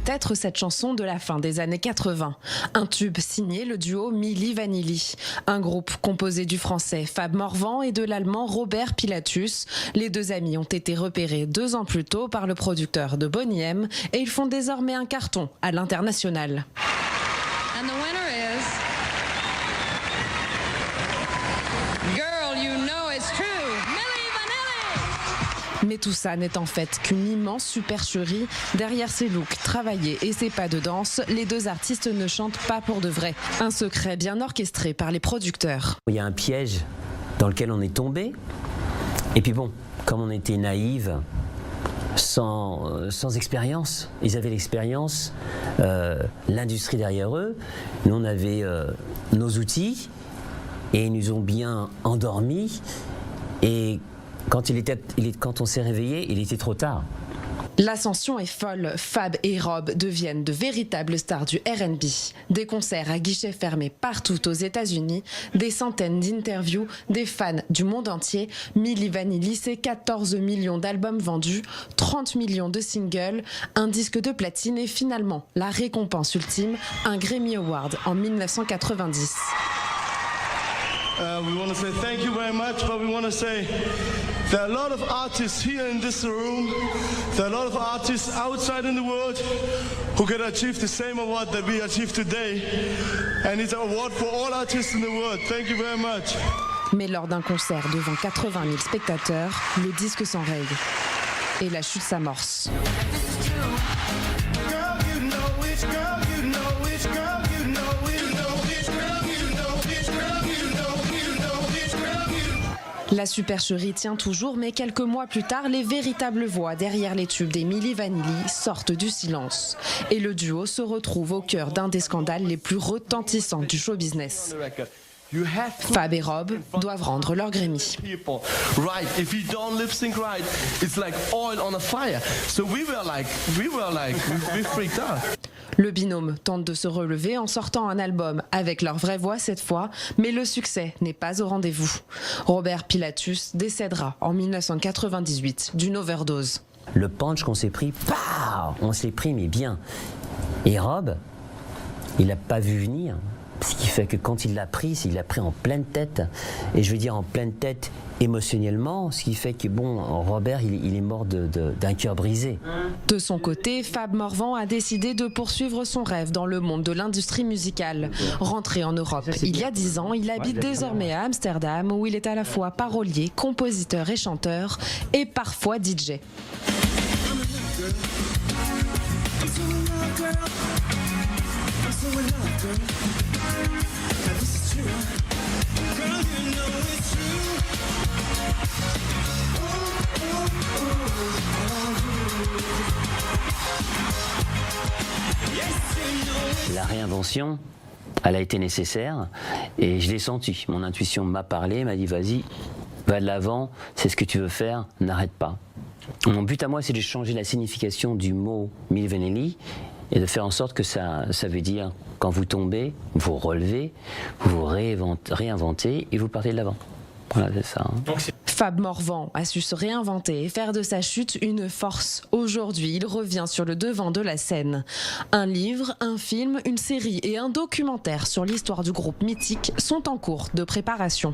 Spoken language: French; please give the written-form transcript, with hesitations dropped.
peut-être cette chanson de la fin des années 80. Un tube signé le duo Milli Vanilli. Un groupe composé du français Fab Morvan et de l'allemand Robert Pilatus. Les deux amis ont été repérés 2 ans plus tôt par le producteur de Boney M et ils font désormais un carton à l'international. And the winner is Girl, You Know It's True, Milli Vanilli. Mais tout ça n'est en fait qu'une immense supercherie. Derrière ses looks travaillés et ses pas de danse, les deux artistes ne chantent pas pour de vrai. Un secret bien orchestré par les producteurs. Il y a un piège dans lequel on est tombé. Et puis bon, comme on était naïve, sans expérience, ils avaient l'expérience, l'industrie derrière eux, nous on avait nos outils et ils nous ont bien endormis et quand on s'est réveillé, il était trop tard. L'ascension est folle. Fab et Rob deviennent de véritables stars du R&B. Des concerts à guichets fermés partout aux États-Unis, des centaines d'interviews, des fans du monde entier. Milli Vanilli, c'est 14 millions d'albums vendus, 30 millions de singles, un disque de platine et finalement la récompense ultime, un Grammy Award en 1990. We want to say thank you very much, but we want to say there are a lot of artists here in this room, there are a lot of artists outside in the world who can achieve the same award that we achieved today. And it's an award for all artists in the world. Thank you very much. Mais lors d'un concert devant 80 000 spectateurs, le disque s'enraye et la chute s'amorce. La supercherie tient toujours, mais quelques mois plus tard, les véritables voix derrière les tubes des Milli Vanilli sortent du silence. Et le duo se retrouve au cœur d'un des scandales les plus retentissants du show business. Fab et Rob doivent rendre leur Grammy. Right, if you don't lip sync right, it's like oil on a fire. So we freaked out. Le binôme tente de se relever en sortant un album avec leur vraie voix cette fois, mais le succès n'est pas au rendez-vous. Robert Pilatus décédera en 1998 d'une overdose. Le punch qu'on s'est pris, on s'est pris mais bien. Et Rob, il n'a pas vu venir. Ce qui fait que quand il l'a pris en pleine tête. Et je veux dire en pleine tête émotionnellement, ce qui fait que bon, Robert, il est mort d'un cœur brisé. De son côté, Fab Morvan a décidé de poursuivre son rêve dans le monde de l'industrie musicale. Rentré en Europe il y a 10 ans, il habite désormais à Amsterdam où il est à la fois parolier, compositeur et chanteur, et parfois DJ. La réinvention, elle a été nécessaire et je l'ai senti. Mon intuition m'a parlé, m'a dit vas-y, va de l'avant, c'est ce que tu veux faire, n'arrête pas. Mon but à moi, c'est de changer la signification du mot Milli Vanilli et de faire en sorte que ça veut dire quand vous tombez, vous relevez, vous réinventez et vous partez de l'avant. Voilà, c'est ça. Fab Morvan a su se réinventer et faire de sa chute une force. Aujourd'hui, il revient sur le devant de la scène. Un livre, un film, une série et un documentaire sur l'histoire du groupe mythique sont en cours de préparation.